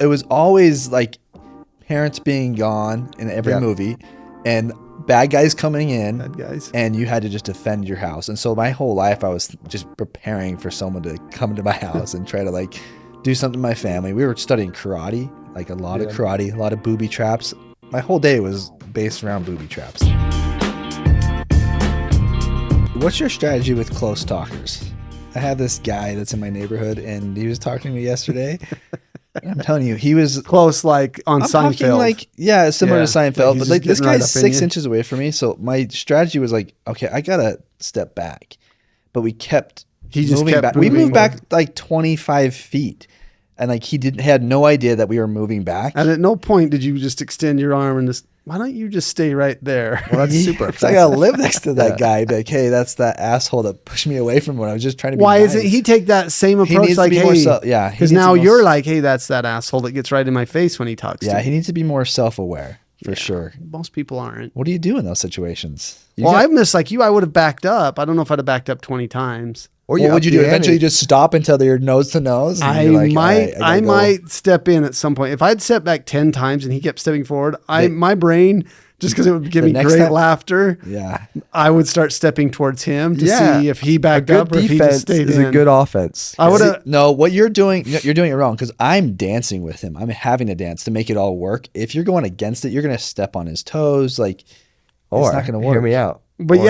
it was always like parents being gone in every movie, and bad guys coming in, and you had to just defend your house. And so my whole life I was just preparing for someone to come into my house and try to like do something to my family. We were studying karate, like a lot of karate, a lot of booby traps. My whole day was based around booby traps. What's your strategy with close talkers? I have this guy that's in my neighborhood, and he was talking to me yesterday. I'm telling you, he was close, like on Seinfeld. Like, similar to Seinfeld, but like this guy's 6 inches away from me. So my strategy was like, okay, I gotta step back. But we kept moving back. We moved back like 25 feet, and like he had no idea that we were moving back. And at no point did you just extend your arm and just, why don't you just stay right there? Well, that's super offensive. I gotta live next to that guy. Like, hey, that's that asshole that pushed me away from when I was just trying to be Why nice. isn't he take that same approach? Like, hey, because now you're like, hey, that's that asshole that gets right in my face when he talks to me. Yeah, he needs to be more self-aware for sure. Most people aren't. What do you do in those situations? I'm just like you. I would have backed up. I don't know if I'd have backed up 20 times. Or what would you do? Eventually just stop until you're nose to nose? I might step in at some point. If I'd step back 10 times and he kept stepping forward, my brain, just because it would give me great laughter, I would start stepping towards him to see if he backed up or if he just stayed in. A good offense. I would have. No, what you're doing it wrong, because I'm dancing with him. I'm having to dance to make it all work. If you're going against it, you're going to step on his toes. Like, it's not going to work. Hear me out. But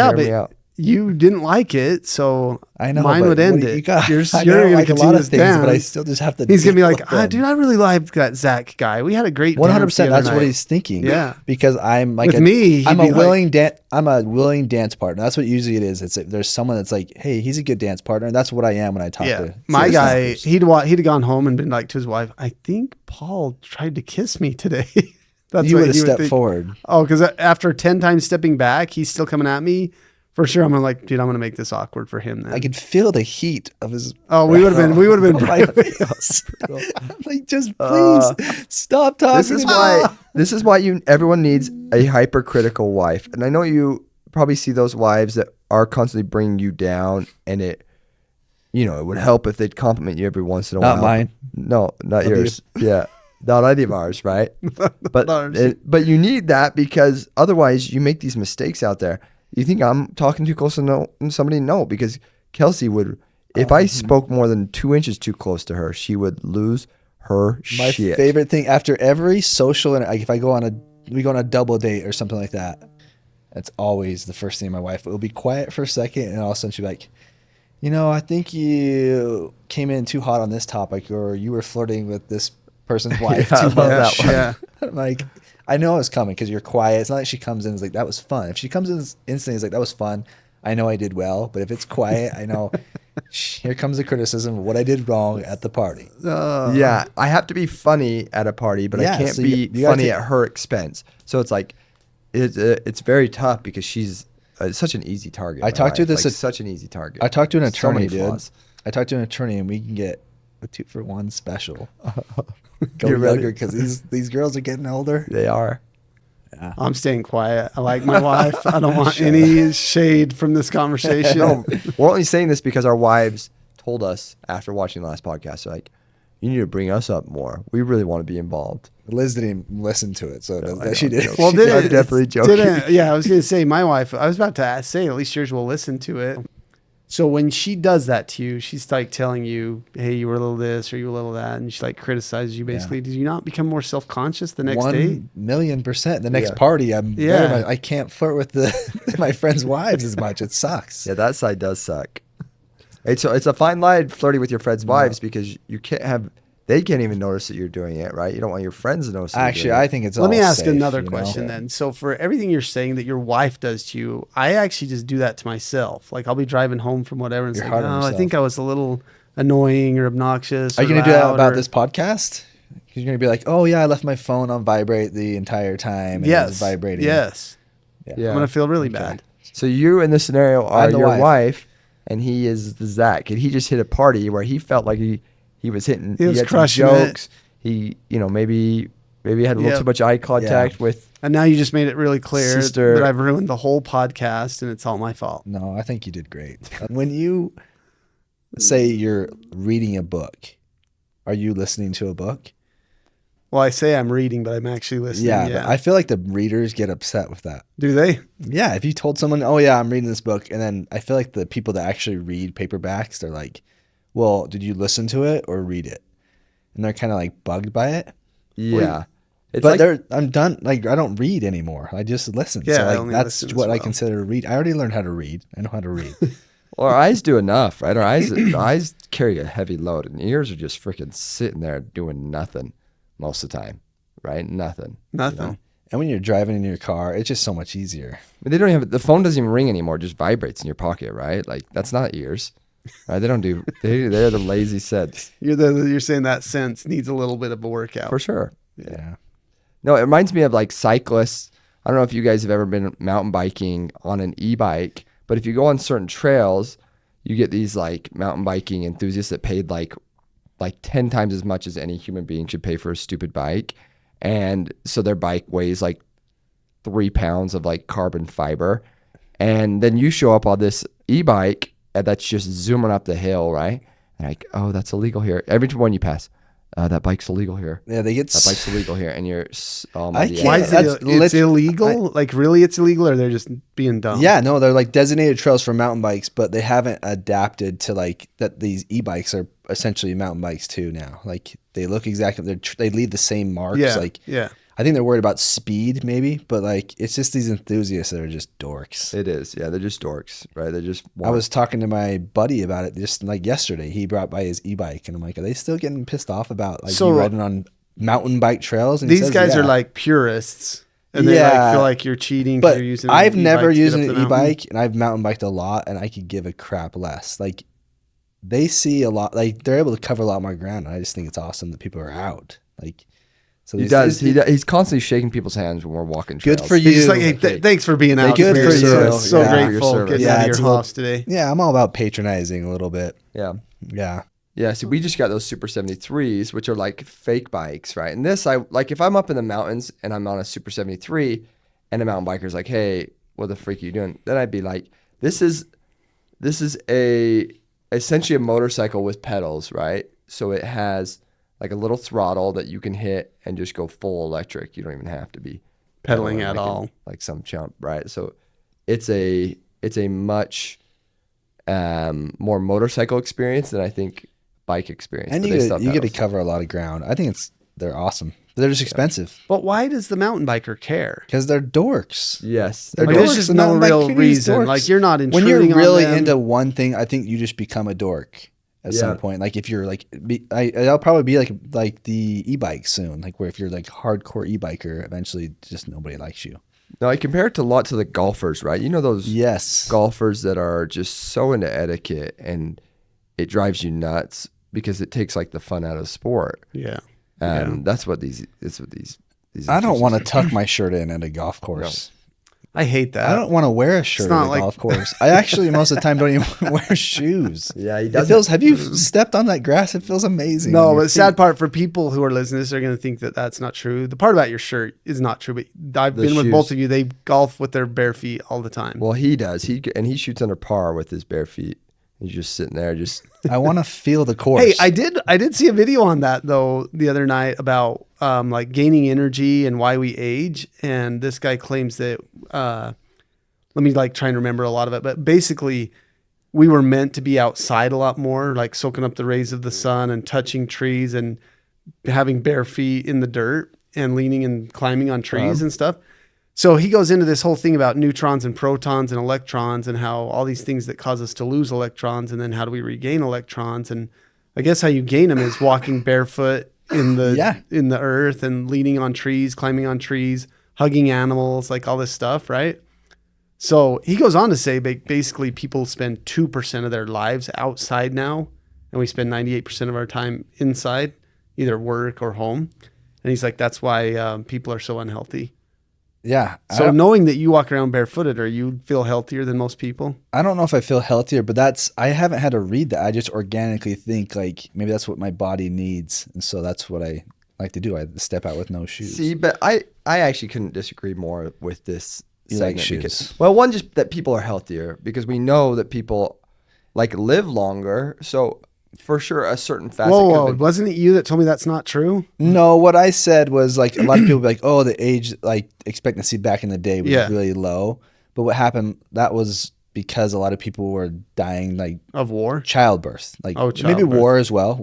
you didn't like it, so I know mine would end it. You're going to continue this down. But I still just have to. He's going to be like, dude, I really like that Zach guy. We had a great 100%. That's what he's thinking. Yeah, because I'm like I'm a willing dance partner. That's what usually it is. It's there's someone that's like, hey, he's a good dance partner, and that's what I am when I talk to my guy. He'd have gone home and been like to his wife, I think Paul tried to kiss me today. That's you would have stepped forward. Oh, because after 10 times stepping back, he's still coming at me. For sure, I'm gonna like, dude, I'm gonna make this awkward for him. Then I could feel the heat of his. Oh, we would have been. Like, just please stop talking. This is why everyone needs a hypercritical wife, and I know you probably see those wives that are constantly bringing you down, and it would help if they'd compliment you every once in a while. Not mine. No, not yours. Yeah. Not any of ours, right? But you need that because otherwise you make these mistakes out there. You think I'm talking too close to somebody? No, because Kelsey would, if I spoke more than 2 inches too close to her, she would lose her shit. My favorite thing after every social, like if we go on a double date or something like that, that's always the first thing my wife will be quiet for a second, and all of a sudden she'll be like, I think you came in too hot on this topic, or you were flirting with this person's wife too much. That one. Yeah. I'm like, I know it's coming because you're quiet. It's not like she comes in and is like, that was fun. If she comes in instantly, it's like, that was fun. I know I did well. But if it's quiet, I know here comes the criticism of what I did wrong at the party. Yeah, I have to be funny at a party, but I can't be funny at her expense. So it's like, it's very tough because she's such an easy target. Such an easy target. I talked to an attorney, dude. I talked to an attorney, and we can get a 2-for-1 special. Go younger because these girls are getting older. They are. Yeah. I'm staying quiet. I like my wife. I don't want any shade from this conversation. No, we're only saying this because our wives told us after watching the last podcast, like, you need to bring us up more. We really want to be involved. Liz didn't even listen to it, so she did. Well, I'm definitely joking. I was going to say, my wife, I was about to say, at least yours will listen to it. So when she does that to you, she's like telling you, hey, you were a little this or you were a little that, and she like criticizes you basically. Yeah. Did you not become more self-conscious the next day? 1,000,000%. The next party, I can't flirt with my friends' wives as much. It sucks. Yeah, that side does suck. It's a fine line flirting with your friends' wives because you can't have. They can't even notice that you're doing it, right? You don't want your friends to notice. Actually, I think it's all Let me ask safe, another question then. So for everything you're saying that your wife does to you, I actually just do that to myself. Like I'll be driving home from whatever and it's like, I think I was a little annoying or obnoxious. Are you going to do that about this podcast? Because you're going to be like, oh yeah, I left my phone on vibrate the entire time. And it was vibrating. Yes. Yeah. I'm going to feel really bad. So you in this scenario are your wife and he is the Zach. And he just hit a party where he felt like he was hitting. He was crushing jokes. He, maybe had a little too much eye contact with. And now you just made it really clear that I've ruined the whole podcast and it's all my fault. No, I think you did great. When you say you're reading a book, are you listening to a book? Well, I say I'm reading, but I'm actually listening. Yeah, but I feel like the readers get upset with that. Do they? Yeah, if you told someone, oh yeah, I'm reading this book, and then I feel like the people that actually read paperbacks, they're like, well, did you listen to it or read it? And they're kind of like bugged by it. Yeah. But I'm done. Like, I don't read anymore. I just listen. Yeah, so like that's what I consider to read. I already learned how to read. I know how to read. Well, our eyes do enough, right? Our eyes carry a heavy load, and ears are just freaking sitting there doing nothing most of the time, right? Nothing. You know? And when you're driving in your car, it's just so much easier. But they don't have the phone doesn't even ring anymore; it just vibrates in your pocket, right? Like that's not ears, right? They don't do. They're the lazy sets. You're saying that sense needs a little bit of a workout for sure. Yeah. No, it reminds me of like cyclists. I don't know if you guys have ever been mountain biking on an e-bike, but if you go on certain trails, you get these like mountain biking enthusiasts that paid like 10 times as much as any human being should pay for a stupid bike. And so their bike weighs like 3 pounds of like carbon fiber. And then you show up on this e-bike that's just zooming up the hill, right? And like, oh, that's illegal here. Every one you pass, that bike's illegal here. Yeah, that bike's illegal here. And you're, why is it's illegal? Like really it's illegal, or they're just being dumb? Yeah, no, they're like designated trails for mountain bikes, but they haven't adapted to like that these e-bikes are essentially mountain bikes too now. Like they look exactly, they leave the same marks. Yeah. I think they're worried about speed maybe, but like it's just these enthusiasts that are just dorks. It is. Yeah, they're just dorks, right? They just I was talking to my buddy about it just like yesterday. He brought by his e-bike and I'm like, are they still getting pissed off about like you riding on mountain bike trails? And these guys are like purists. And they like feel like you're cheating because you're using I've never used an e-bike and I've mountain biked a lot and I could give a crap less. Like they see a lot, like they're able to cover a lot more ground. And I just think it's awesome that people are out. Like so he does. He's constantly shaking people's hands when we're walking trails. Good for you. He's just like, hey, thanks for being out. Good for you. So grateful getting out of your house today. Yeah, I'm all about patronizing a little bit. Yeah. Yeah. Yeah. So we just got those Super 73s, which are like fake bikes, right? And this, I like if I'm up in the mountains and I'm on a Super 73 and a mountain biker's like, hey, what the freak are you doing? Then I'd be like, this is essentially a motorcycle with pedals, right? So it has like a little throttle that you can hit and just go full electric. You don't even have to be pedaling at all, like some chump, right? So it's a much more motorcycle experience than I think bike experience. And you get to cover a lot of ground. I think they're awesome. They're just expensive. But why does the mountain biker care? Because they're dorks. Yes, they're dorks. There's just no real reason. Like you're not intruding when you're really on them. into one thing. I think you just become a dork. At some point, like if you're like, I'll probably be like the e-bike soon. Like where if you're like hardcore e-biker, eventually just nobody likes you. No, I compare it a lot to the golfers, right? You know those golfers that are just so into etiquette and it drives you nuts because it takes like the fun out of the sport. Yeah, that's what these. I don't want to tuck my shirt in at a golf course. No. I hate that. I don't want to wear a shirt at a golf course. I actually most of the time don't even wear shoes. Yeah, he does. Have you stepped on that grass? It feels amazing. No, but the sad part for people who are listening to this, they're going to think that that's not true. The part about your shirt is not true, but I've been with both of you. They golf with their bare feet all the time. Well, he does. He shoots under par with his bare feet. He's just sitting there. I want to feel the course. Hey, I did see a video on that though the other night about like gaining energy and why we age. And this guy claims that let me like try and remember a lot of it, but basically we were meant to be outside a lot more, like soaking up the rays of the sun and touching trees and having bare feet in the dirt and leaning and climbing on trees and stuff. So he goes into this whole thing about neutrons and protons and electrons and how all these things that cause us to lose electrons, and then how do we regain electrons? And I guess how you gain them is walking barefoot in the earth and leaning on trees, climbing on trees, hugging animals, like all this stuff, right? So he goes on to say basically people spend 2% of their lives outside now, and we spend 98% of our time inside, either work or home. And he's like, that's why people are so unhealthy. Yeah. So knowing that you walk around barefooted, or you feel healthier than most people? I don't know if I feel healthier, but I haven't had to read that. I just organically think like maybe that's what my body needs. And so that's what I like to do. I step out with no shoes. See, but I actually couldn't disagree more with this segment. Like shoes. Because, well, one, just that people are healthier because we know that people like live longer. So for sure a certain facet. Whoa, wasn't it you that told me that's not true? No, what I said was like a lot of people be like, oh, the age like expectancy back in the day was really low. But what happened, that was because a lot of people were dying like of war, childbirth, like maybe war as well,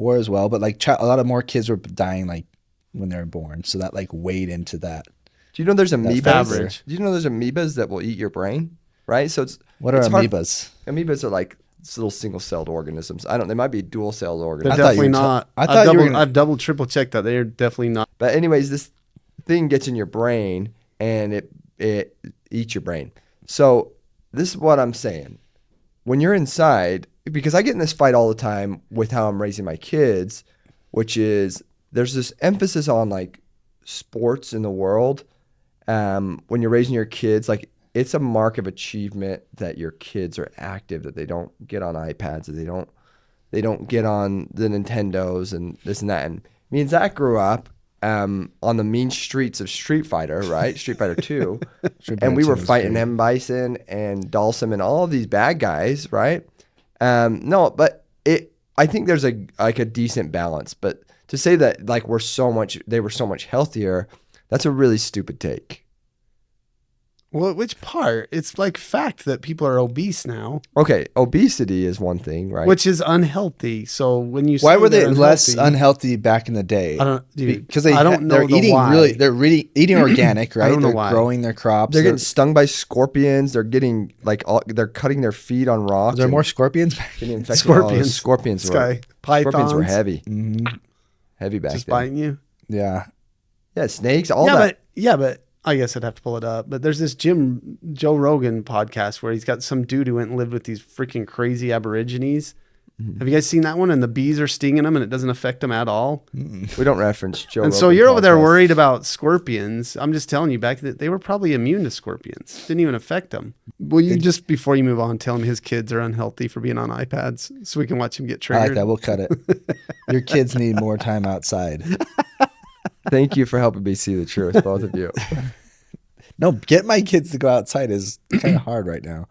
but like a lot of more kids were dying like when they were born, so that like weighed into that. Do you know there's amoebas? Do you know there's amoebas that will eat your brain? Right, so what are amoebas? Amoebas are like little single-celled organisms. They might be dual-celled organisms. They're definitely not. I've double triple checked that they're definitely not. But anyways, this thing gets in your brain and it eats your brain. So this is what I'm saying. When you're inside, because I get in this fight all the time with how I'm raising my kids, which is there's this emphasis on like sports in the world. When you're raising your kids, like it's a mark of achievement that your kids are active, that they don't get on iPads, that they don't get on the Nintendos and this and that. And me and Zach grew up on the mean streets of Street Fighter, right? Street Fighter 2. And we were fighting M. Bison and Dalsum and all of these bad guys, right? No, but I think there's a decent balance. But to say that like they were so much healthier, that's a really stupid take. Well, which part? It's like fact that people are obese now. Okay, obesity is one thing, right? Which is unhealthy. So when you say why were they less unhealthy back in the day? I don't, dude, because they're eating eating organic, right? They're growing their crops. They're getting stung by scorpions. They're getting they're cutting their feet on rocks. Are there more scorpions? Scorpions pythons were heavy, heavy back then. Just biting you. Yeah, snakes. All that. But I guess I'd have to pull it up. But there's this Joe Rogan podcast where he's got some dude who went and lived with these freaking crazy Aborigines. Mm-hmm. Have you guys seen that one? And the bees are stinging them and it doesn't affect them at all. We don't reference Joe And Rogan so you're podcast. over there worried about scorpions. I'm just telling you back that they were probably immune to scorpions. Didn't even affect them. Will you just, before you move on, tell him his kids are unhealthy for being on iPads so we can watch him get triggered? I like that. We'll cut it. Your kids need more time outside. Thank you for helping me see the truth, both of you. No, get my kids to go outside is kind of hard right now.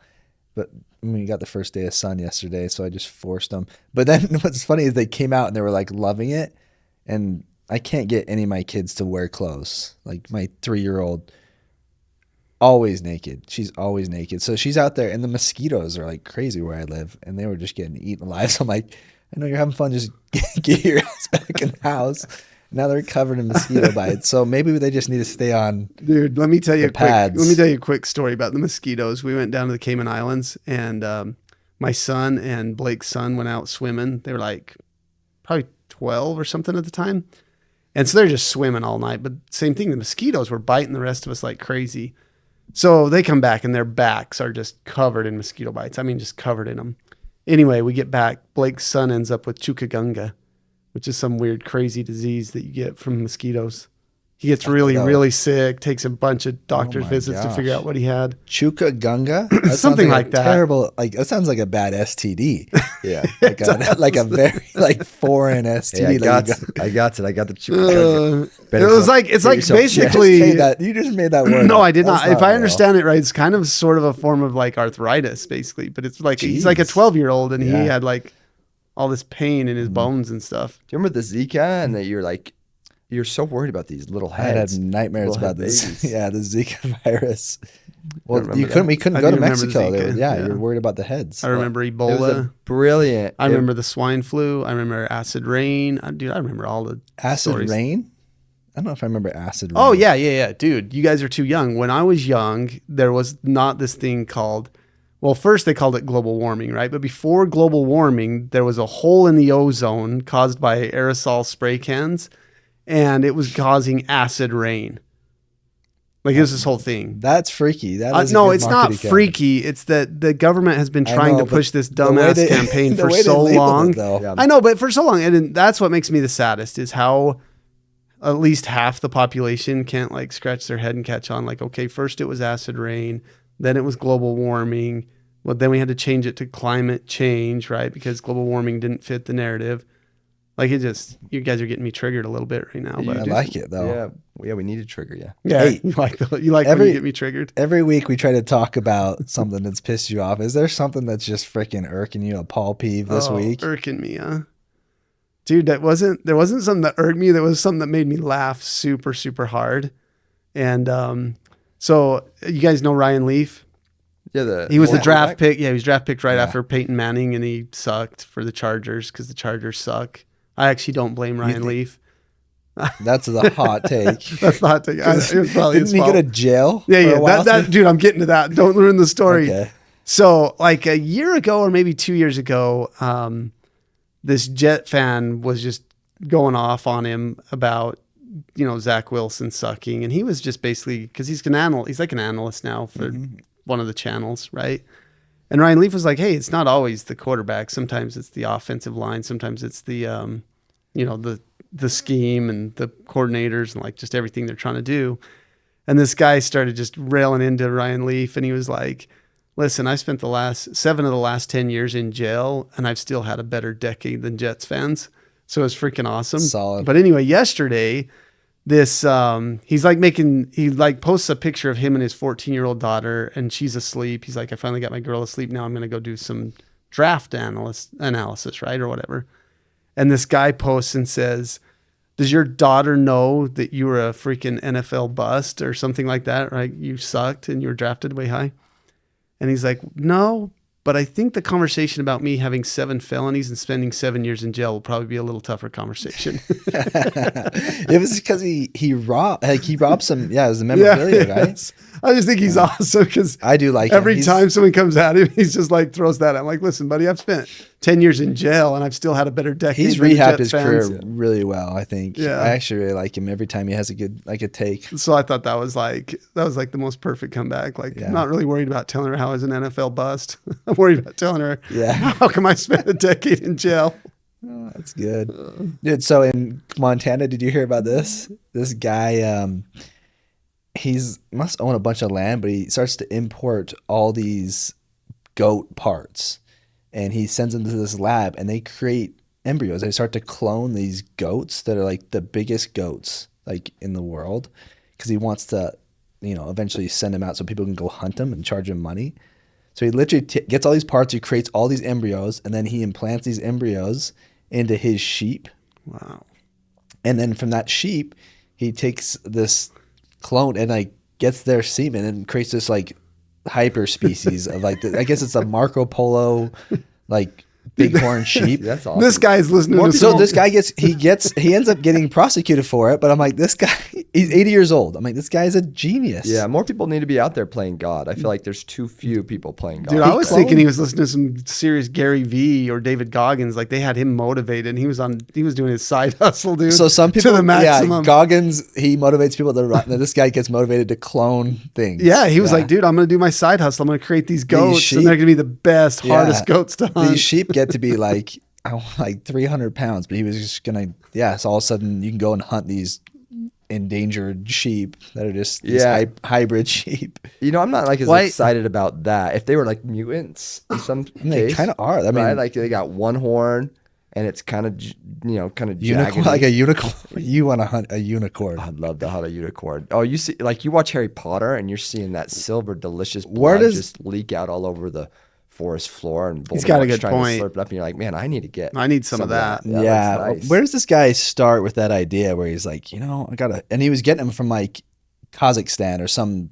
But we got the first day of sun yesterday, so I just forced them. But then what's funny is they came out and they were like loving it. And I can't get any of my kids to wear clothes. Like my 3-year-old, always naked. She's always naked. So she's out there and the mosquitoes are like crazy where I live. And they were just getting eaten alive. So I'm like, I know you're having fun. Just get your ass back in the house. Now they're covered in mosquito bites, so maybe they just need to stay on. Dude, let me tell you a quick story about the mosquitoes. We went down to the Cayman Islands, and my son and Blake's son went out swimming. They were like probably 12 or something at the time, and so they're just swimming all night. But same thing, the mosquitoes were biting the rest of us like crazy. So they come back, and their backs are just covered in mosquito bites. I mean, just covered in them. Anyway, we get back. Blake's son ends up with chukagunga, which is some weird, crazy disease that you get from mosquitoes. He gets really sick, takes a bunch of doctor's visits to figure out what he had. Chukagunga? Something like that. Terrible. Like that sounds like a bad STD. Yeah. like a very foreign STD. Hey, I got the chukagunga. It's like basically you just made that word. No, I did not. If I understand it right, it's kind of sort of a form of like arthritis, basically. But it's like he's like a 12-year-old and he had like all this pain in his bones and stuff. Do you remember the Zika and that you're so worried about these little heads? I had nightmares about this. Yeah, the Zika virus. Well, we couldn't go to Mexico. You're worried about the heads. I remember Ebola. It was brilliant. I remember the swine flu. I remember acid rain. Dude, I remember all the stories. Rain? I don't know if I remember acid rain. Oh, yeah. Dude, you guys are too young. When I was young, there was not this thing called... Well, first they called it global warming, right? But before global warming, there was a hole in the ozone caused by aerosol spray cans, and it was causing acid rain. Like, it was this whole thing. That's freaky. No, it's not freaky. It's that the government has been trying to push this dumbass campaign for so long. I know, but for so long. And that's what makes me the saddest is how at least half the population can't, like, scratch their head and catch on. Like, okay, first it was acid rain. Then it was global warming. Well, then we had to change it to climate change, right? Because global warming didn't fit the narrative. Like you guys are getting me triggered a little bit right now. But I like it though. Yeah, we need to trigger you. Yeah, hey, you like when you get me triggered. Every week we try to talk about something that's pissed you off. Is there something that's just freaking irking you, a Paul peeve this week? Irking me, huh? Dude, there wasn't something that irked me. There was something that made me laugh super, super hard. And so you guys know Ryan Leaf? Yeah, he was the draft pick. Yeah, he was draft picked right after Peyton Manning, and he sucked for the Chargers because the Chargers suck. I actually don't blame Ryan Leaf. That's the hot take. That's the hot take. It was probably Didn't he go to jail? Yeah. That dude, I'm getting to that. Don't ruin the story. Okay. So like a year ago or maybe 2 years ago, this Jet fan was just going off on him about, Zach Wilson sucking. And he was just basically, because he's like an analyst now for one of the channels, right? And Ryan Leaf was like, hey, it's not always the quarterback. Sometimes it's the offensive line. Sometimes it's the, the scheme and the coordinators and like just everything they're trying to do. And this guy started just railing into Ryan Leaf, and he was like, listen, I spent the last 7 of the last 10 years in jail, and I've still had a better decade than Jets fans. So it's freaking awesome. Solid. But anyway, yesterday, this he posts a picture of him and his 14-year-old daughter, and she's asleep. He's like, I finally got my girl asleep. Now I'm going to go do some draft analysis, right? Or whatever. And this guy posts and says, does your daughter know that you were a freaking NFL bust or something like that, right? You sucked and you were drafted way high. And he's like, no, but I think the conversation about me having 7 felonies and spending 7 years in jail will probably be a little tougher conversation. It was because he robbed some. Yeah, it was the memorabilia, right? I just think he's awesome because I do like every time someone comes at him, he's just like throws that. I'm like, listen, buddy, I've spent 10 years in jail and I've still had a better decade. He's rehabbed his career really well, I think. Yeah. I actually really like him every time he has a good a take. So I thought that was like the most perfect comeback. Like, I'm not really worried about telling her how I was an NFL bust. I'm worried about telling her, how come I spent a decade in jail? Oh, that's good. Dude, so in Montana, did you hear about this? This guy, he's must own a bunch of land, but he starts to import all these goat parts, and he sends them to this lab, and they create embryos. They start to clone these goats that are like the biggest goats like in the world, because he wants to, eventually send them out so people can go hunt them and charge him money. So he literally gets all these parts, he creates all these embryos, and then he implants these embryos into his sheep. Wow. And then from that sheep, he takes this clone and like gets their semen and creates this like hyper species of like, I guess it's a Marco Polo, like bighorn sheep. That's awesome. This guy's listening to So this guy he ends up getting prosecuted for it, but I'm like, this guy, he's 80 years old. I'm like, this guy's a genius. Yeah, more people need to be out there playing God. I feel like there's too few people playing God. Dude, I was thinking he was listening to some serious Gary Vee or David Goggins. Like they had him motivated, and he was doing his side hustle, dude. So some people, to the maximum. Goggins, he motivates people to run. This guy gets motivated to clone things. Yeah, he was like, dude, I'm going to do my side hustle. I'm going to create these goats, and they're going to be the best, hardest goats to hunt. These sheep get to be like 300 pounds, but he was just gonna so all of a sudden you can go and hunt these endangered sheep that are just these hybrid sheep. I'm not like as excited about that. If they were like mutants in some case, they kind of are. I mean, like they got one horn and it's kind of unicorn, like a unicorn. You want to hunt a unicorn? I'd love to hunt a unicorn. Oh, you see, like you watch Harry Potter and you're seeing that silver delicious blood just leak out all over the forest floor, and he's got a good point. To slurp it up, and you're like, man, I need some of that. Yeah. Nice. Where does this guy start with that idea where he's like, I gotta, and he was getting them from like Kazakhstan or some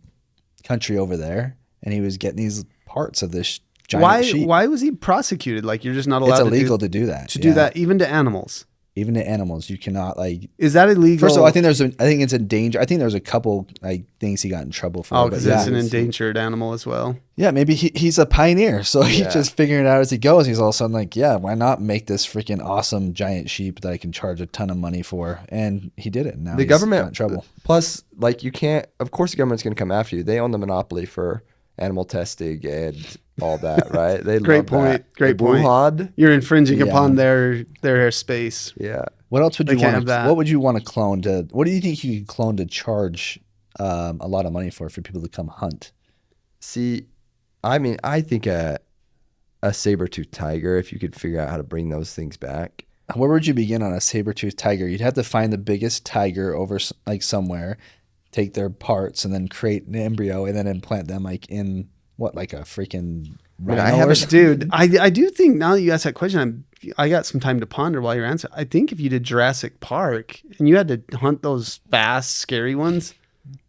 country over there, and he was getting these parts of this giant sheep. Why was he prosecuted? Like, you're just not allowed. It's illegal to do that. To do that, even to animals. Even to animals, you cannot like. Is that illegal? First of all, I think it's in danger. I think there's a couple like things he got in trouble for. Oh, because it's an endangered animal as well. Yeah, maybe he's a pioneer, so he's just figuring it out as he goes. He's all of a sudden like, why not make this freaking awesome giant sheep that I can charge a ton of money for? And he did it. Now the government got in trouble. Plus, like you can't. Of course, the government's going to come after you. They own the monopoly for animal testing and all that, right? They Great point. Great point. You're infringing upon their space. Yeah. What else would you want? What would you want to clone to? What do you think you could clone to charge a lot of money for people to come hunt? See, I mean, I think a saber-toothed tiger, if you could figure out how to bring those things back. Where would you begin on a saber-toothed tiger? You'd have to find the biggest tiger over like somewhere, take their parts, and then create an embryo, and then implant them like in like a freaking rhinos. Dude, I do think now that you ask that question, I got some time to ponder while you're answering. I think if you did Jurassic Park and you had to hunt those fast, scary ones,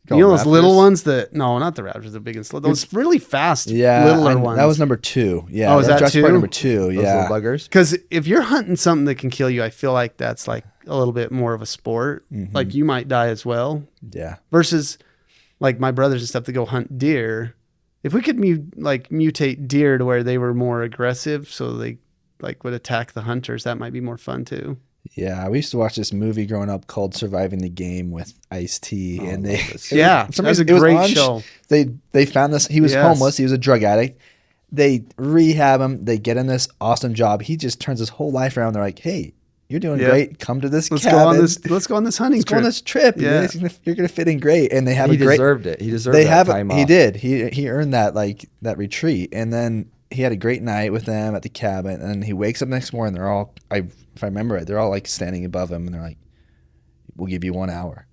you know, those little ones no, not the raptors, the big and slow. Those really fast, littler ones. That was number 2. Yeah. Oh, was that Jurassic 2? Park number 2. Those yeah. little buggers. Because if you're hunting something that can kill you, I feel like that's like a little bit more of a sport. Mm-hmm. Like you might die as well. Yeah. Versus like my brothers and stuff that go hunt deer. If we could mutate deer to where they were more aggressive, so they like would attack the hunters, that might be more fun too. Yeah, we used to watch this movie growing up called Surviving the Game with Ice-T, and that's a great show. They found this. He was homeless. He was a drug addict. They rehab him. They get him this awesome job. He just turns his whole life around. They're like, "Hey, you're doing great. Come to this cabin. Let's go on this hunting trip. Go on this trip. Yeah. You're gonna fit in great." And they have he deserved it. He deserved that time off. He did. He earned that retreat, and then he had a great night with them at the cabin. And he wakes up next morning. They're all if I remember it, they're all like standing above him, and they're like, "We'll give you 1 hour."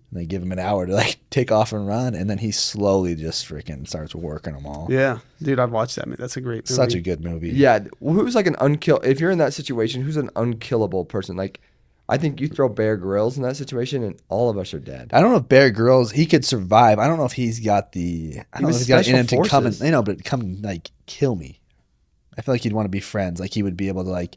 And they give him an hour to like take off and run, and then he slowly just freaking starts working them all. Yeah, dude, I'd watch that. That's a great movie. Such a good movie. Yeah, who's like an if you're in that situation, who's an unkillable person? Like, I think you throw Bear Grylls in that situation, and all of us are dead. I don't know if Bear Grylls, he could survive. I don't know if he's got the. I don't know if he's got in him to come and but come like kill me. I feel like he'd want to be friends. Like he would be able to like.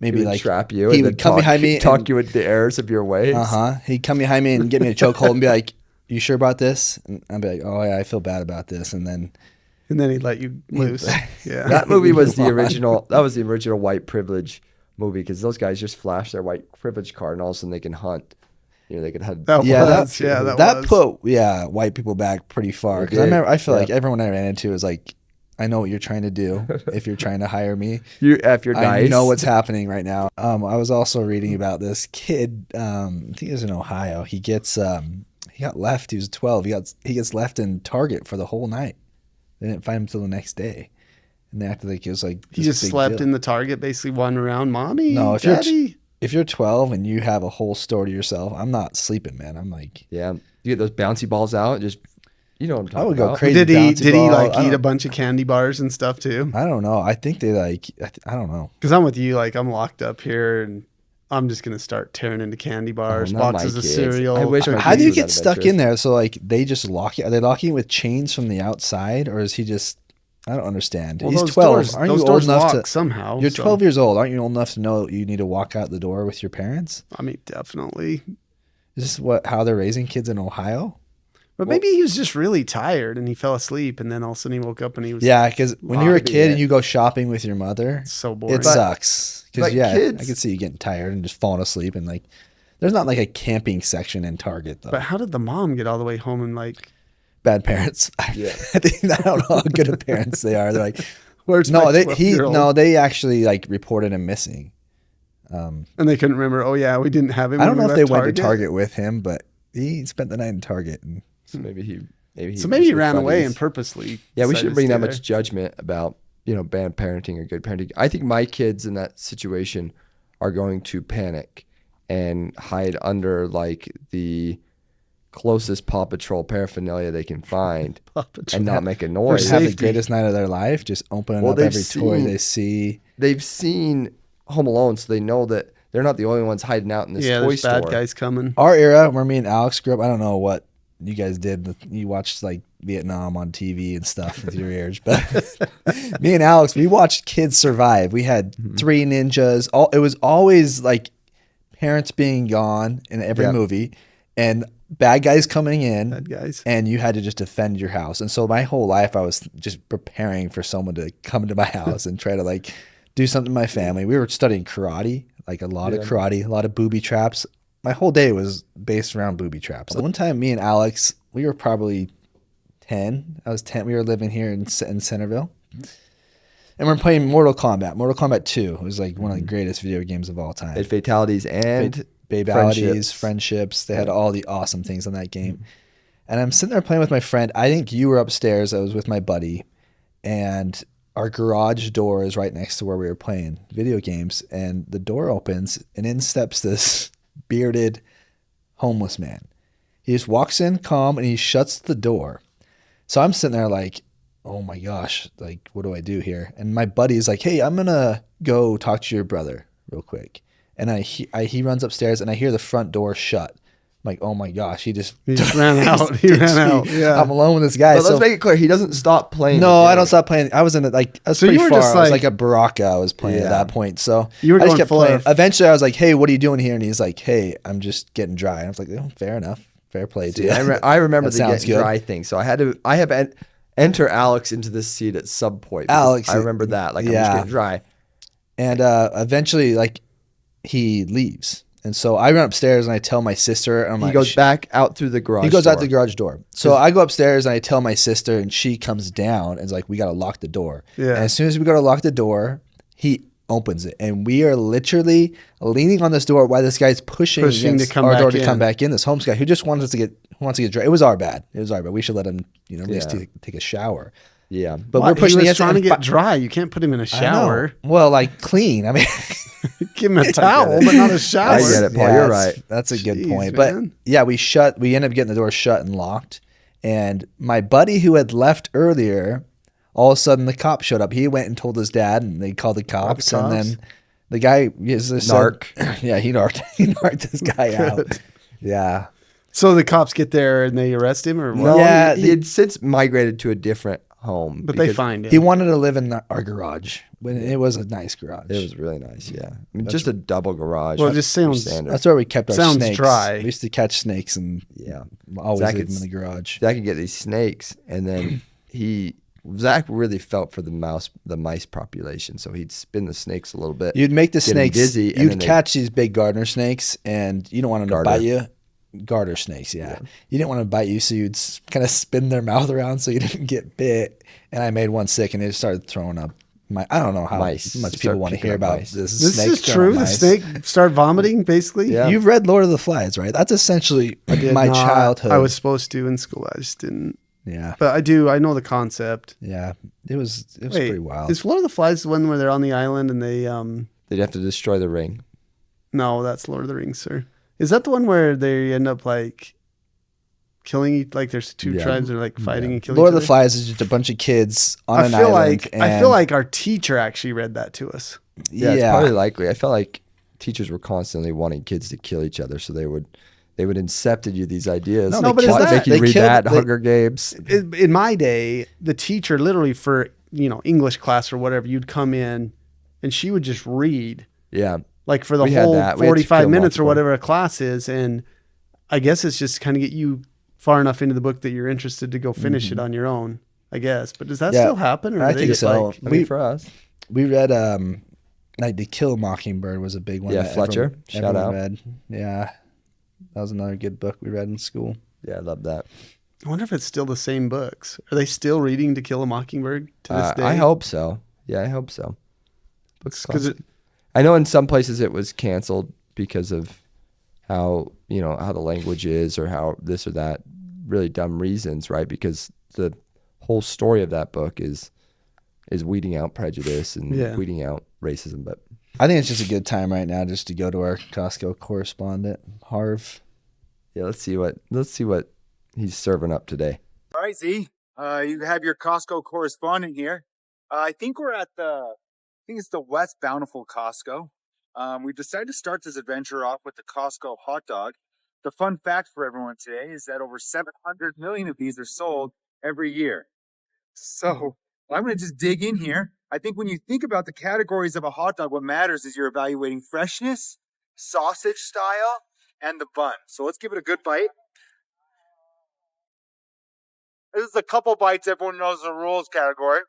Maybe like trap you. He would come behind me, talk you into the errors of your ways. He'd come behind me and get me a chokehold and be like, "You sure about this?" And I'd be like, "Oh yeah, I feel bad about this." And then he'd let you loose. Yeah, that movie was the original. That was the original white privilege movie because those guys just flash their white privilege card and all of a sudden they can hunt. You know, they could hunt. That put white people back pretty far. Because I feel like everyone I ran into was like, I know what you're trying to do if you're trying to hire me. I know what's happening right now. I was also reading about this kid. I think he was in Ohio. He got left. He was 12. He gets left in Target for the whole night. They didn't find him till the next day, and they acted like it was like he just slept in the Target, basically wandering around. Mommy, no, Daddy. If you're 12 and you have a whole store to yourself, I'm not sleeping, man. I'm like, you get those bouncy balls out, just. You know what I'm talking about. I would go crazy. Did he like eat a bunch of candy bars and stuff too? I don't know. I think they I don't know. Because I'm with you. Like I'm locked up here and I'm just going to start tearing into candy bars, boxes of cereal. I wish How do you get stuck in there? So like they just lock you. Are they locking you with chains from the outside or is he just, I don't understand. Well, he's 12. Aren't you old enough to somehow? You're 12 years old. Aren't you old enough to know you need to walk out the door with your parents? I mean, definitely. Is this how they're raising kids in Ohio? But maybe he was just really tired and he fell asleep and then all of a sudden he woke up and he was because when you're a kid and you go shopping with your mother, it's so boring. It sucks. Because I could see you getting tired and just falling asleep and like there's not like a camping section in Target though. But how did the mom get all the way home and like bad parents? I don't know how good of parents they are. They're like, where's they actually like reported him missing. And they couldn't remember. Oh yeah, we didn't have him. I don't know if they went to Target with him, but he spent the night in Target and. So maybe he ran away and purposely. Yeah, we shouldn't bring that much judgment about bad parenting or good parenting. I think my kids in that situation are going to panic and hide under like the closest Paw Patrol paraphernalia they can find and not make a noise. Have the greatest night of their life, just opening up every toy they see. They've seen Home Alone, so they know that they're not the only ones hiding out in this toy store. Yeah, bad guys coming. Our era, where me and Alex grew up, I don't know what you guys did. You watched like Vietnam on TV and stuff with your ears, but me and Alex, we watched kids survive. We had Three Ninjas. It was always like parents being gone in every movie and bad guys coming in, and you had to just defend your house. And so my whole life I was just preparing for someone to come into my house and try to like do something to my family. We were studying karate, like a lot of karate, a lot of booby traps. My whole day was based around booby traps. One time, me and Alex, we were probably 10. I was 10. We were living here in Centerville. And we're playing Mortal Kombat. Mortal Kombat 2 was like one of the greatest video games of all time. It had fatalities and friendships. They had all the awesome things on that game. And I'm sitting there playing with my friend. I think you were upstairs. I was with my buddy. And our garage door is right next to where we were playing video games. And the door opens and in steps this bearded homeless man. He just walks in calm and he shuts the door. So I'm sitting there like, oh my gosh, like, what do I do here? And my buddy's like, hey, I'm going to go talk to your brother real quick. And he runs upstairs and I hear the front door shut. I'm like, oh my gosh, he just ran out. He ran out. Yeah. I'm alone with this guy. But let's make it clear, he doesn't stop playing. No, I don't stop playing. I was in it like, I was pretty you were far. just I was like a Baraka I was playing at that point. So you were I just kept full playing. Eventually I was like, hey, what are you doing here? And he's like, hey, I'm just getting dry. And I was like, oh, fair enough. Fair play to you. I remember the getting dry thing. So I have enter Alex into this seat at some point. Alex, I remember that. Like, I'm just getting dry. And eventually, like, he leaves. And so I run upstairs and I tell my sister. And he goes back out through the garage door. He goes out the garage door. So I go upstairs and I tell my sister, and she comes down and is like, we got to lock the door. Yeah. And as soon as we go to lock the door, he opens it. And we are literally leaning on this door while this guy's pushing against our door to come back in. This homeless guy who just wants to get dry. It was our bad. We should let him, at least take a shower. Yeah. But we're pushing against trying to get dry. You can't put him in a shower. Well, like clean. I mean, give him a towel, but not a shower. I get it, Paul. You're right. That's a good point. Man. But yeah, we ended up getting the door shut and locked. And my buddy who had left earlier, all of a sudden the cop showed up. He went and told his dad, and they called the cops. And then the guy is narc. He narked this guy out. Yeah. So the cops get there and they arrest him, or what? No, yeah, he had since migrated to a different home. But they find him. He wanted to live in our garage. When it was a nice garage. It was really nice, yeah. I mean, just a double garage. Well, it just sounds standard. That's where we kept our snakes. Sounds dry. We used to catch snakes and always leave them in the garage. Zach could get these snakes, and then Zach really felt for the mice population, so he'd spin the snakes a little bit. You'd make the snakes dizzy. You'd catch these big garter snakes, and you don't want them to bite you. Garter snakes, yeah. You didn't want to bite you, so you'd kind of spin their mouth around so you didn't get bit. And I made one sick, and it started throwing up. I don't know how much people want to hear about this. This is true. The snake started vomiting, basically. Yeah. You've read Lord of the Flies, right? That's essentially my childhood. I was supposed to in school. I just didn't. Yeah. But I do. I know the concept. Yeah. It was pretty wild. Is Lord of the Flies the one where they're on the island and they'd have to destroy the ring? No, that's Lord of the Rings, sir. Is that the one where they end up like killing, like there's two tribes that are like fighting and killing Lord each other? of the Flies is just a bunch of kids on an island. I feel like our teacher actually read that to us. Yeah, it's probably likely. I felt like teachers were constantly wanting kids to kill each other, so they would incepted you these ideas. No, but make you read that Hunger Games. In my day, the teacher literally for English class or whatever, you'd come in and she would just read. Yeah. Like for the whole 45 minutes or whatever a class is. And I guess it's just kind of get you far enough into the book that you're interested to go finish it on your own, I guess. But does that still happen? Or I think so. For us. We read like To Kill a Mockingbird was a big one. Yeah, Fletcher. Shout out. Read. Yeah. That was another good book we read in school. Yeah, I love that. I wonder if it's still the same books. Are they still reading To Kill a Mockingbird to this day? I hope so. Yeah, I hope so. Because I know in some places it was canceled because of how the language is or how this or that, really dumb reasons, right? Because the whole story of that book is weeding out prejudice and weeding out racism. But I think it's just a good time right now just to go to our Costco correspondent, Harv. Yeah, let's see what he's serving up today. All right, Z, you have your Costco correspondent here. I think we're at it's the West Bountiful Costco. We decided to start this adventure off with the Costco hot dog. The fun fact for everyone today is that over 700 million of these are sold every year. So I'm going to just dig in here. I think when you think about the categories of a hot dog, what matters is you're evaluating freshness, sausage style, and the bun. So let's give it a good bite. This is a couple bites. Everyone knows the rules category.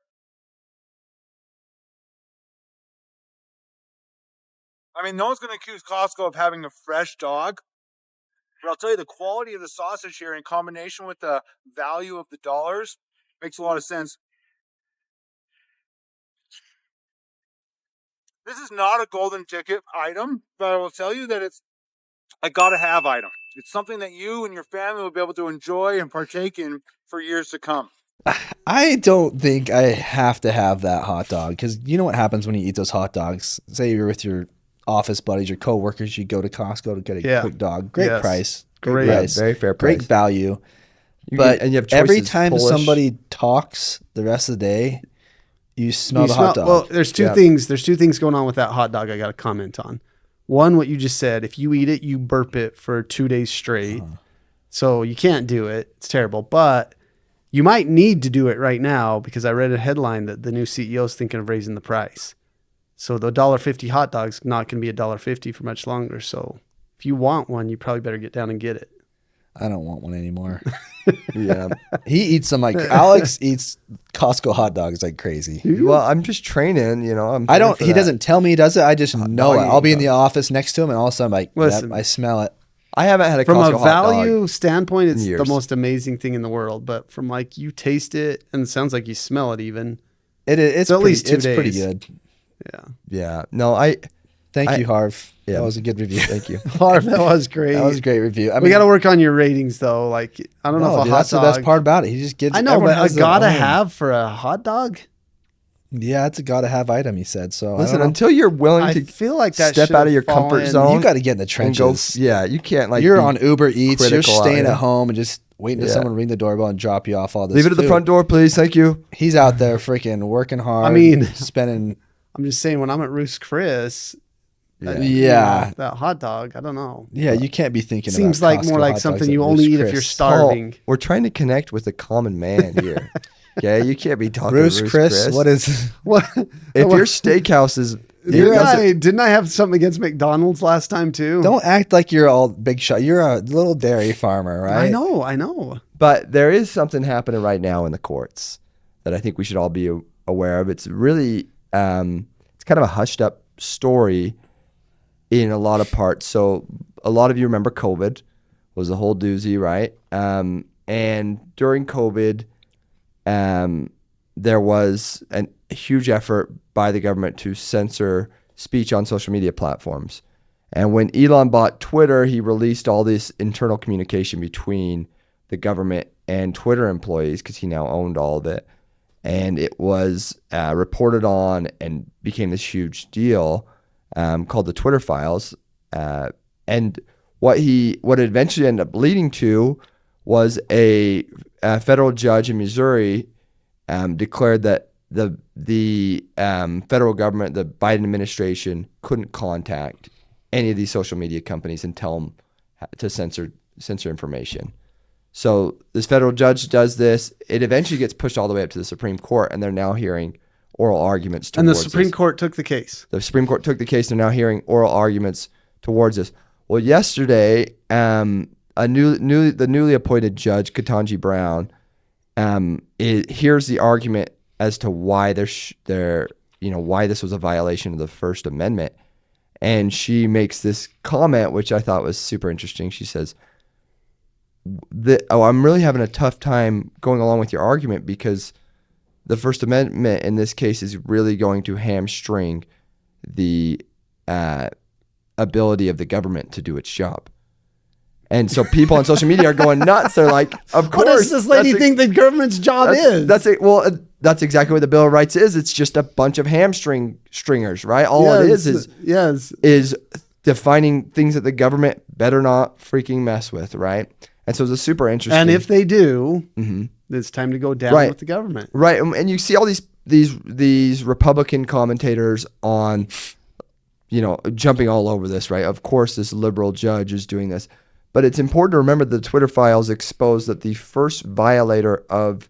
I mean, no one's going to accuse Costco of having a fresh dog. But I'll tell you, the quality of the sausage here in combination with the value of the dollars makes a lot of sense. This is not a golden ticket item, but I will tell you that it's a gotta-have item. It's something that you and your family will be able to enjoy and partake in for years to come. I don't think I have to have that hot dog because you know what happens when you eat those hot dogs? Say you're with your office buddies, your coworkers, you go to Costco to get a quick dog. Great price. Great price. Very fair price. Great value. But and you have choices, every time Polish. Somebody talks the rest of the day, you smell the hot dog. Well, there's two things. There's two things going on with that hot dog I got to comment on. One, what you just said, if you eat it, you burp it for 2 days straight. So you can't do it. It's terrible. But you might need to do it right now because I read a headline that the new CEO is thinking of raising the price. So the $1.50 hot dog's not going to be $1.50 for much longer. So if you want one, you probably better get down and get it. I don't want one anymore. Yeah. He eats them like Alex eats Costco hot dogs like crazy. Well, I'm just training, you know. He doesn't tell me he does it. I just know it. I'll be in the office next to him and all of a sudden I'm like, listen, yep, I smell it. I haven't had a Costco hot dog. From a value standpoint, it's the most amazing thing in the world. But from like you taste it and it sounds like you smell it even. It's at least 2 days. It's pretty good. Yeah. Yeah. No, Thank you, Harv. Yeah. That was a good review. Thank you. Harv, that was great. That was a great review. We got to work on your ratings though. Like, I don't know if a hot that's dog. That's the best part about it. He just gives. I know, but a gotta have for a hot dog. Yeah, it's a gotta have item. He said. So listen, until you're willing to feel like that step out of your comfort zone, you got to get in the trenches. Yeah, you can't like. You're on Uber Eats. You're staying at home and just waiting to someone ring the doorbell and drop you off all this. Leave it at the front door, please. Thank you. He's out there freaking working hard. I mean, spending. I'm just saying, when I'm at Ruth's Chris. Yeah. That hot dog, I don't know. Yeah, you can't be thinking seems about like more like something you only eat if you're starving. We're trying to connect with the common man here. Okay, you can't be talking Ruth's to Chris. What is what? If your steakhouse is didn't I have something against McDonald's last time too? Don't act like you're all big shot. You're a little dairy farmer, right? I know. But there is something happening right now in the courts that I think we should all be aware of. It's really it's kind of a hushed up story in a lot of parts. So a lot of you remember COVID was a whole doozy, right? And during COVID, there was a huge effort by the government to censor speech on social media platforms. And when Elon bought Twitter, he released all this internal communication between the government and Twitter employees because he now owned all of it. And it was reported on and became this huge deal called the Twitter files. And what it eventually ended up leading to was a federal judge in Missouri declared that the federal government, the Biden administration, couldn't contact any of these social media companies and tell them to censor information. So this federal judge does this. It eventually gets pushed all the way up to the Supreme Court, and they're now hearing oral arguments towards And the Supreme Court took the case. The Supreme Court took the case. They're now hearing oral arguments towards this. Well, yesterday, the newly appointed judge, Ketanji Brown, hears the argument as to why why this was a violation of the First Amendment, and she makes this comment, which I thought was super interesting. She says, I'm really having a tough time going along with your argument because the First Amendment in this case is really going to hamstring the ability of the government to do its job. And so people on social media are going nuts. They're like, of course. What does this lady think the government's job is? That's exactly what the Bill of Rights is. It's just a bunch of hamstringers, right? All it is defining things that the government better not freaking mess with, right? And so it's a super interesting. And if they do, it's time to go down with the government. Right. And you see all these Republican commentators on, jumping all over this, right? Of course, this liberal judge is doing this. But it's important to remember the Twitter files exposed that the first violator of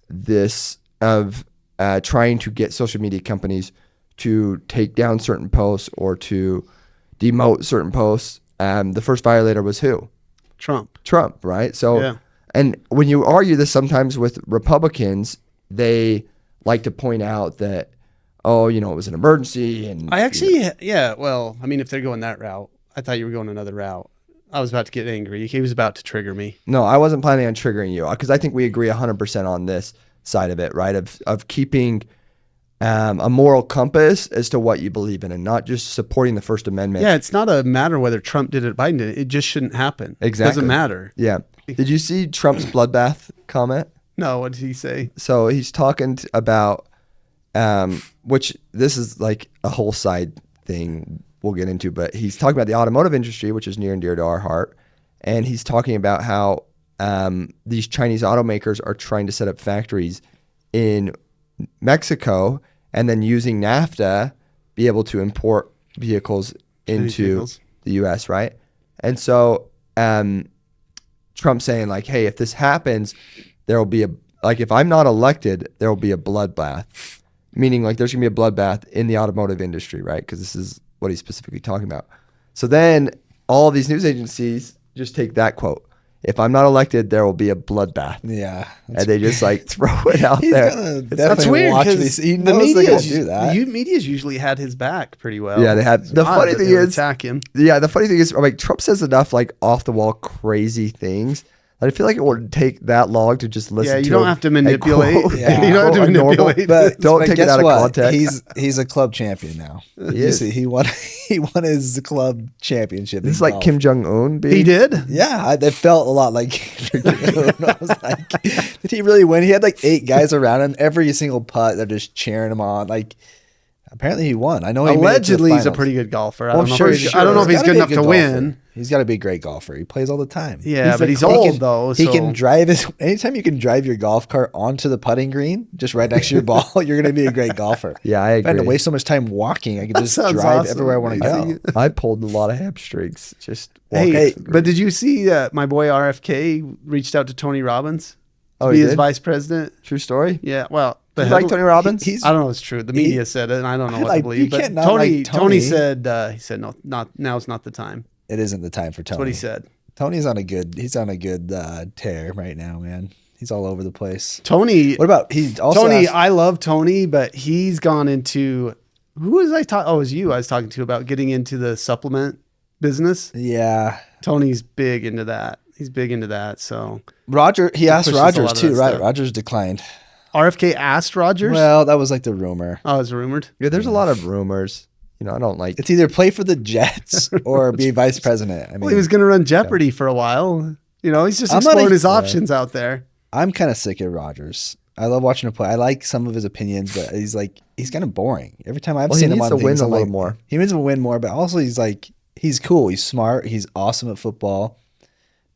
this, trying to get social media companies to take down certain posts or to demote certain posts, the first violator was who? Trump, right? So, and when you argue this sometimes with Republicans, they like to point out that, it was an emergency. And I actually, well, I mean, if they're going that route, I thought you were going another route. I was about to get angry. He was about to trigger me. No, I wasn't planning on triggering you because I think we agree 100% on this side of it, right? Of keeping a moral compass as to what you believe in and not just supporting the First Amendment. Yeah, it's not a matter whether Trump did it or Biden did it. It just shouldn't happen. Exactly. It doesn't matter. Yeah. Did you see Trump's bloodbath comment? No, what did he say? So he's talking about, which this is like a whole side thing we'll get into, but he's talking about the automotive industry, which is near and dear to our heart. And he's talking about how these Chinese automakers are trying to set up factories in Mexico and then using NAFTA be able to import vehicles into the U.S., right? And so Trump saying like, hey, if this happens, there will be if I'm not elected, there will be a bloodbath. Meaning like there's going to be a bloodbath in the automotive industry, right? Because this is what he's specifically talking about. So then all of these news agencies just take that quote. If I'm not elected, there will be a bloodbath. Yeah. And they just like throw it out there. That's weird because the media's usually had his back pretty well. Yeah, they had. The funny thing is, attack him. Yeah, the funny thing is, like Trump says enough like off the wall crazy things. I feel like it wouldn't take that long to just listen to. Yeah, you don't have to manipulate. You don't have to manipulate. But don't take it out of context. He's a club champion now. He won his club championship. This is like golf. Kim Jong-un. He did? Yeah, it felt a lot like Kim Jong-un. I was like, did he really win? He had like 8 guys around him. Every single putt, they're just cheering him on. Like, apparently he won. I know. Allegedly, he's a pretty good golfer. I don't know if he's good enough to win. He's got to be a great golfer. He plays all the time. Yeah, but he's old though. He can drive anytime you can drive your golf cart onto the putting green, just right next to your ball, you're going to be a great golfer. Yeah, I agree. If I had to waste so much time walking, I could just drive everywhere I want to go. I pulled a lot of hamstrings just walking. Hey, but did you see my boy RFK reached out to Tony Robbins to be his vice president? True story? Yeah, well. You like Tony Robbins? I don't know if it's true. The media said it, and I don't know what to believe. But Tony said no, now's not the time. It isn't the time for Tony. That's what he said. Tony's on a good tear right now, man. He's all over the place. Tony. What about he also? Tony, I love Tony, but he's gone into who was I talking? Oh, it was you I was talking to about getting into the supplement business. Yeah, Tony's big into that. He's big into that. So he asked Rogers too, right? Stuff. Rogers declined. RFK asked Rogers. Well, that was like the rumor. Oh, it was rumored. Yeah, there's a lot of rumors. I don't like. It's either play for the Jets or be vice president. Well, he was going to run Jeopardy for a while. He's just exploring his options out there. I'm kind of sick of Rogers. I love watching him play. I like some of his opinions, but he's kind of boring. Every time I've seen him on things, he needs to win a little more. He needs to win more, but also he's cool. He's smart. He's awesome at football,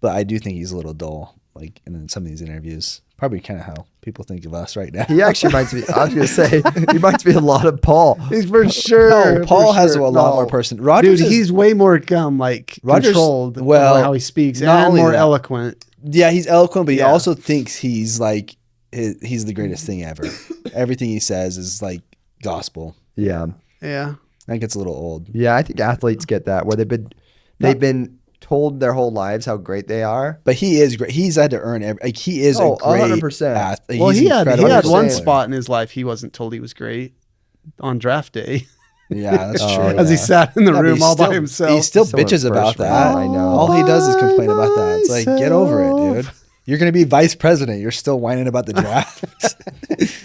but I do think he's a little dull. Like in some of these interviews. Probably kind of how people think of us right now. He actually reminds me. I was going to say he reminds me a lot of Paul. He's for sure. No, Paul has a lot more person. Rogers, dude, he's way more controlled. Well, how he speaks and more eloquent. Yeah, he's eloquent, but he also thinks he's like he's the greatest thing ever. Everything he says is like gospel. Yeah. Yeah. I think it's a little old. Yeah, I think athletes get that where they've been told their whole lives how great they are, but he is great. He's had to earn he is a great 100%. Athlete. Well, he had one spot in his life he wasn't told he was great on draft day. Yeah, that's true. As he sat in the room all by himself. He still bitches about that. I know. All he does is complain about that. It's like, get over it, dude. You're going to be vice president. You're still whining about the draft.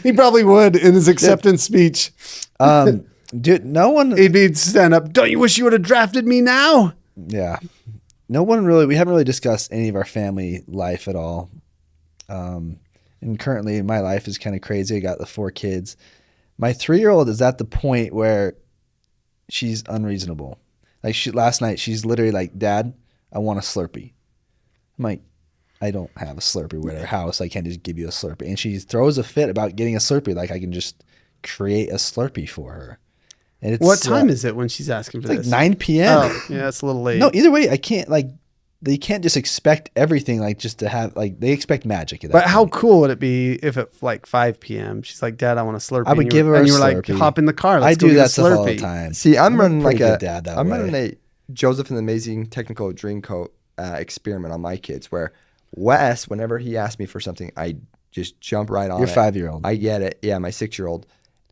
He probably would in his acceptance speech. Dude, no one. He'd be stand up. Don't you wish you would have drafted me now? Yeah. We haven't really discussed any of our family life at all. And currently my life is kind of crazy. I got the 4 kids. My 3-year-old is at the point where she's unreasonable. Like last night, she's literally like, Dad, I want a Slurpee. I'm like, I don't have a Slurpee at our house. I can't just give you a Slurpee. And she throws a fit about getting a Slurpee. Like I can just create a Slurpee for her. And it's, what time is it when she's asking for this? Like 9 p.m. Oh, yeah, it's a little late. No, either way, I can't they can't just expect everything just to have they expect magic. But how cool would it be if at 5 p.m. she's like, Dad, I want a Slurpee. I would give her a Slurpee. And you were like, hop in the car. I do that stuff all the time. See, I'm running I'm running a Joseph and the Amazing Technical Dreamcoat experiment on my kids where Wes, whenever he asks me for something, I just jump right on it. Your 5-year-old. I get it. Yeah, my 6-year-old.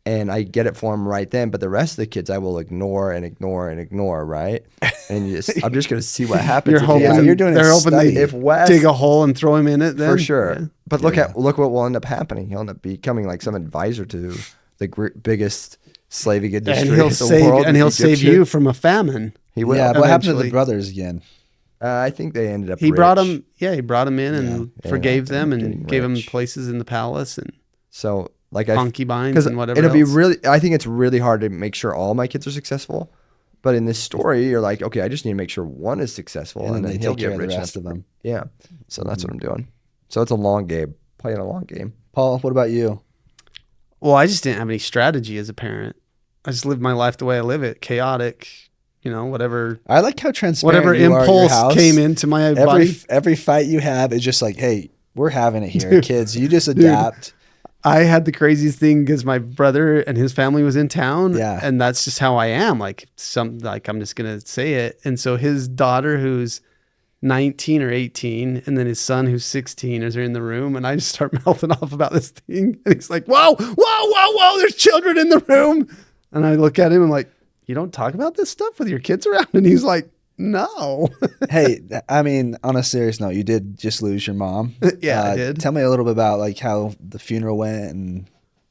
And I get it for him right then, but the rest of the kids I will ignore and ignore and ignore, right? And I'm just going to see what happens. They're hoping they dig a hole and throw him in it. Then for sure. Yeah. But look what will end up happening. He'll end up becoming like some advisor to the biggest slaving industry in the world, and he'll save you from a famine. He will. Yeah. What happened to the brothers again? I think they ended up. He brought them. Yeah, he brought them in and forgave them and gave them places in the palace and so. Like concubines and whatever. It'll be really. I think it's really hard to make sure all my kids are successful, But in this story, you're like, okay, I just need to make sure one is successful, and then he'll take care of the rest of them. Yeah. So that's what I'm doing. So it's a long game, playing a long game. Paul, what about you? Well, I just didn't have any strategy as a parent. I just lived my life the way I live it, chaotic, whatever. I like how transparent whatever you impulse are at your house. came into my body. Every fight you have is just like, hey, we're having it here, kids. You just adapt. Dude, I had the craziest thing because my brother and his family was in town. Yeah. And that's just how I am. I'm just going to say it. And so his daughter, who's 19 or 18, and then his son, who's 16, is in the room. And I just start mouthing off about this thing. And he's like, whoa, there's children in the room. And I look at him and I'm like, you don't talk about this stuff with your kids around? And he's like, no. Hey, I mean, on a serious note, you did just lose your mom. Yeah, I did. Tell me a little bit about like how the funeral went. And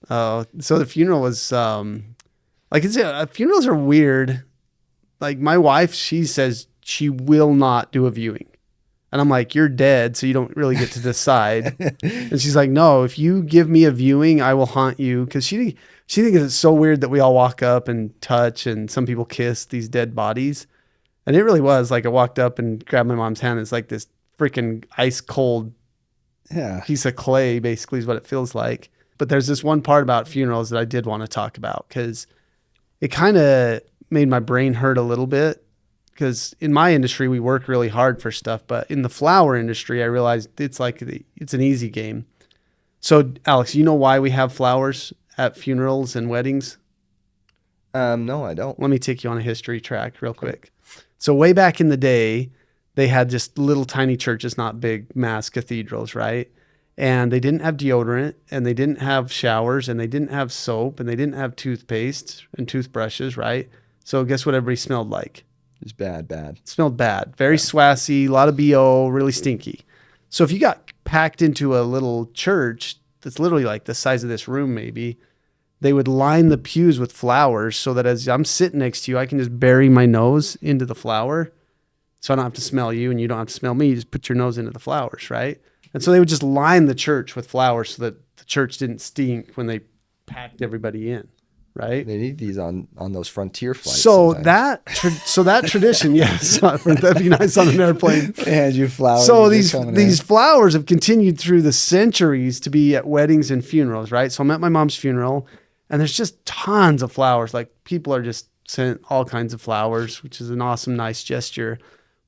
so the funeral was funerals are weird. Like my wife, she says she will not do a viewing. And I'm like, you're dead, so you don't really get to decide. And she's like, no, if you give me a viewing, I will haunt you. Because she thinks it's so weird that we all walk up and touch and some people kiss these dead bodies. And it really was like I walked up and grabbed my mom's hand. It's like this freaking ice cold piece of clay, basically, is what it feels like. But there's this one part about funerals that I did want to talk about because it kind of made my brain hurt a little bit. Because in my industry, we work really hard for stuff. But in the flower industry, I realized it's an easy game. So, Alex, you know why we have flowers at funerals and weddings? No, I don't. Let me take you on a history track real quick. So way back in the day, they had just little tiny churches, not big mass cathedrals, right? And they didn't have deodorant, and they didn't have showers, and they didn't have soap, and they didn't have toothpaste and toothbrushes, right? So guess what everybody smelled like? it's bad. It smelled bad. Very swassy, a lot of BO, really stinky. So if you got packed into a little church that's literally like the size of this room maybe, they would line the pews with flowers so that as I'm sitting next to you, I can just bury my nose into the flower. So I don't have to smell you and you don't have to smell me. You just put your nose into the flowers, right? And so they would just line the church with flowers so that the church didn't stink when they packed everybody in, right? They need these on those frontier flights. So that tradition, yes, that'd be nice on an airplane. And you flowers. So these flowers have continued through the centuries to be at weddings and funerals, right? So I'm at my mom's funeral. And there's just tons of flowers. Like people are just sent all kinds of flowers, which is an awesome, nice gesture.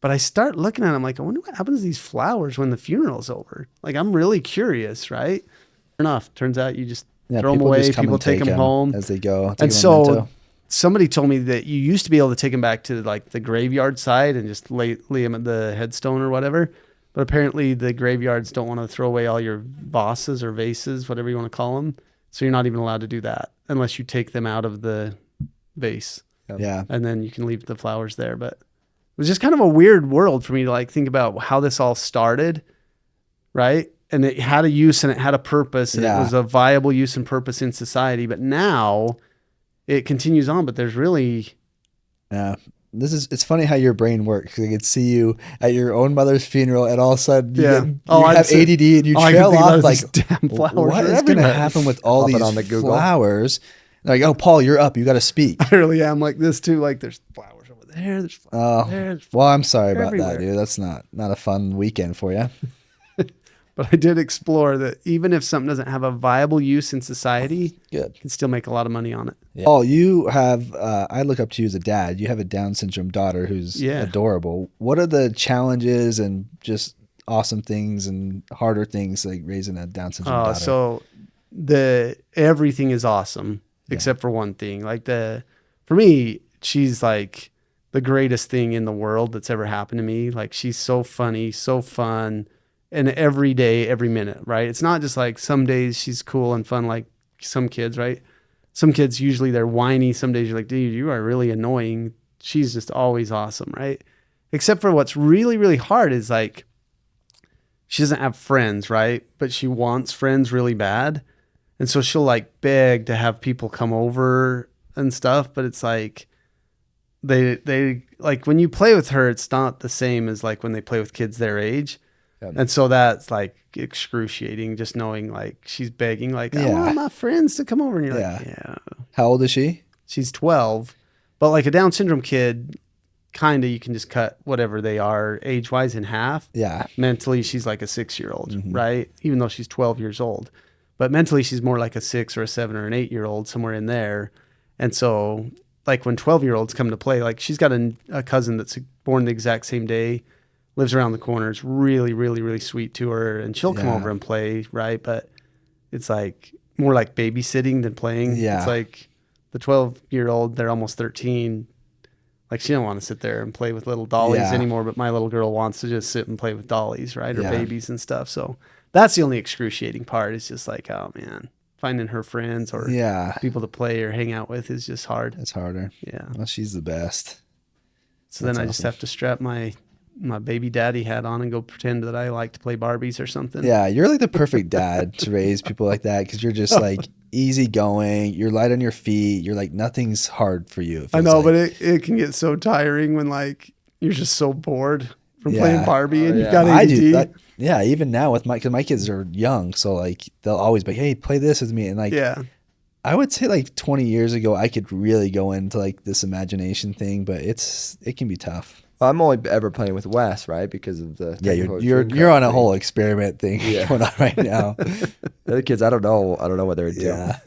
But I start looking at them like, I wonder what happens to these flowers when the funeral's over. Like I'm really curious, right? Sure enough, turns out you just throw them away. People take them home as they go. And so somebody told me that you used to be able to take them back to like the graveyard side and just lay them at the headstone or whatever. But apparently the graveyards don't want to throw away all your vases or vases, whatever you want to call them. So you're not even allowed to do that unless you take them out of the vase. Yeah. And then you can leave the flowers there. But it was just kind of a weird world for me to like think about how this all started, right? And it had a use and it had a purpose and it was a viable use and purpose in society. But now it continues on, but there's really... Yeah. It's funny how your brain works. I could see you at your own mother's funeral, and all of a sudden you have ADD and you trail off like, damn flowers. What is going to happen with all these flowers? Like, oh, Paul, you're up. You got to speak. I really am like this too. Like, there's flowers over there. There's flowers there. There's well, I'm sorry about everywhere. that, dude. That's not a fun weekend for you. But I did explore that even if something doesn't have a viable use in society, you can still make a lot of money on it. Yeah. Paul, you have, I look up to you as a dad. You have a Down syndrome daughter who's adorable. What are the challenges and just awesome things and harder things like raising a Down syndrome daughter? So everything is awesome except for one thing. Like for me, she's like the greatest thing in the world that's ever happened to me. Like she's so funny, so fun. And every day, every minute, right? It's not just like some days she's cool and fun like some kids, right? Some kids, usually they're whiny. Some days you're like, dude, you are really annoying. She's just always awesome, right? Except for what's really, really hard is like, she doesn't have friends, right? But she wants friends really bad. And so she'll like beg to have people come over and stuff. But it's like, they like when you play with her, it's not the same as like when they play with kids their age. And so that's like excruciating, just knowing like she's begging, like, I want my friends to come over. And you're like, yeah. How old is she? She's 12. But like a Down syndrome kid, kind of you can just cut whatever they are age-wise in half. Yeah. Mentally, she's like a 6-year-old, right? Even though she's 12 years old. But mentally, she's more like a 6 or a 7 or an 8-year-old, somewhere in there. And so, like when 12-year-olds come to play, like she's got a cousin that's born the exact same day, lives around the corner. It's really, really, really sweet to her. And she'll come over and play, right? But it's like more like babysitting than playing. Yeah. It's like the 12-year-old, they're almost 13. Like she don't want to sit there and play with little dollies anymore, but my little girl wants to just sit and play with dollies, right? Or babies and stuff. So that's the only excruciating part. It's just like, oh man, finding her friends or people to play or hang out with is just hard. It's harder. Yeah. Well, she's the best. So then I just have to strap my baby daddy hat on and go pretend that I like to play Barbies or something. Yeah, you're like the perfect dad to raise people like that because you're just like easygoing. You're light on your feet. You're like nothing's hard for you. I know, but it can get so tiring when like you're just so bored from playing Barbie and you've got ADD. I do that. Yeah, even now with because my kids are young, so like they'll always be, hey, play this with me, and like I would say like 20 years ago I could really go into like this imagination thing, but it can be tough. I'm only ever playing with Wes, right? Because of the you're on a whole experiment thing going on right now. The other kids, I don't know what they're doing. Yeah.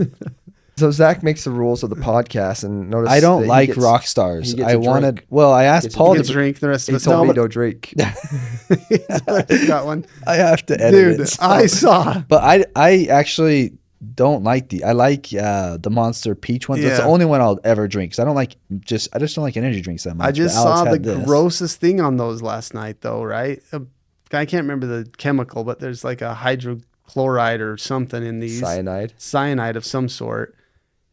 So Zach makes the rules of the podcast, and notice I don't like rock stars. I wanted. Well, I asked Paul to drink. The rest of us told me don't drink. Got one. I have to edit it. So. I saw, but I actually don't like I like the Monster Peach ones. That's the only one I'll ever drink because I just don't like energy drinks that much. I just saw the grossest thing on those last night, though. Right? I can't remember the chemical, but there's like a hydrochloride or something in these cyanide of some sort.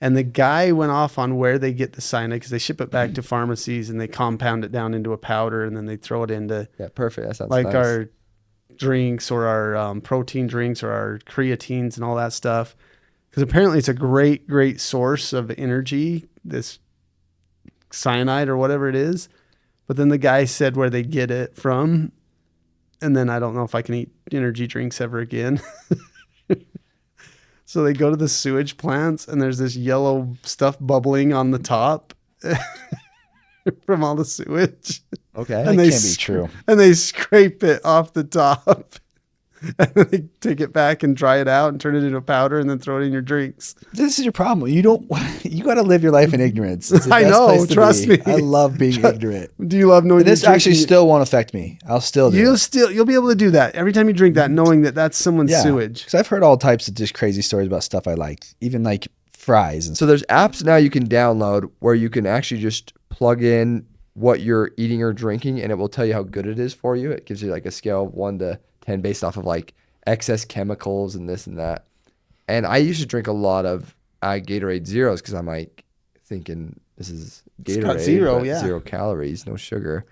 And the guy went off on where they get the cyanide because they ship it back to pharmacies and they compound it down into a powder and then they throw it into perfect. That sounds like nice. Our drinks or our protein drinks or our creatines and all that stuff. Because apparently it's a great source of energy, this cyanide or whatever it is. But then the guy said where they get it from. And then I don't know if I can eat energy drinks ever again. So they go to the sewage plants and there's this yellow stuff bubbling on the top from all the sewage. Okay, that can't be true. And they scrape it off the top. And then they take it back and dry it out and turn it into powder and then throw it in your drinks. This is your problem. You got to live your life in ignorance. I know. Trust me. I love being ignorant. Do you love knowing this actually still won't affect me? I'll still do You'll be able to do that every time you drink that, knowing that that's someone's sewage. Because I've heard all types of just crazy stories about stuff I like, even like fries. And so there's apps now you can download where you can actually just plug in what you're eating or drinking, and it will tell you how good it is for you. It gives you like a scale of 1 to 10 based off of like excess chemicals and this and that. And I used to drink a lot of Gatorade Zeros because I'm like thinking this is Gatorade, zero calories, no sugar,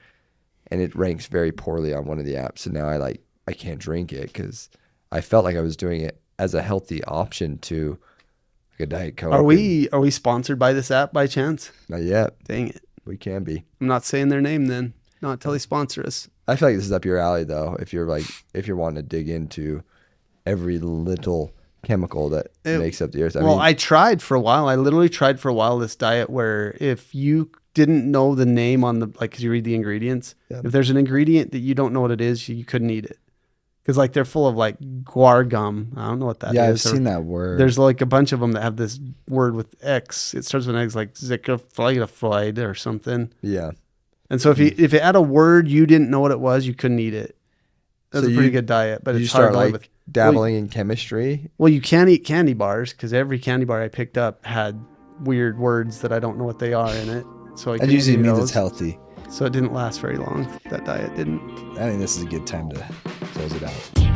and it ranks very poorly on one of the apps. So now I can't drink it because I felt like I was doing it as a healthy option to like a Diet Coke. Are we sponsored by this app by chance? Not yet. Dang it. We can be. I'm not saying their name then. Not until they sponsor us. I feel like this is up your alley though. If you're wanting to dig into every little chemical that makes up the earth. I tried for a while. I literally tried for a while this diet where if you didn't know the name on the, like, cause you read the ingredients, if there's an ingredient that you don't know what it is, you couldn't eat it. Cause like they're full of like guar gum. I don't know what that is. Yeah, I've seen that word. There's like a bunch of them that have this word with X. It starts with an X, like zicaflaid or something. Yeah. And so if it had a word you didn't know what it was, you couldn't eat it. That's a pretty good diet, but it's hard to live with. Dabbling in chemistry. Well, you can't eat candy bars because every candy bar I picked up had weird words that I don't know what they are in it. So that usually means it's healthy. So it didn't last very long. That diet didn't. I think this is a good time to close it out.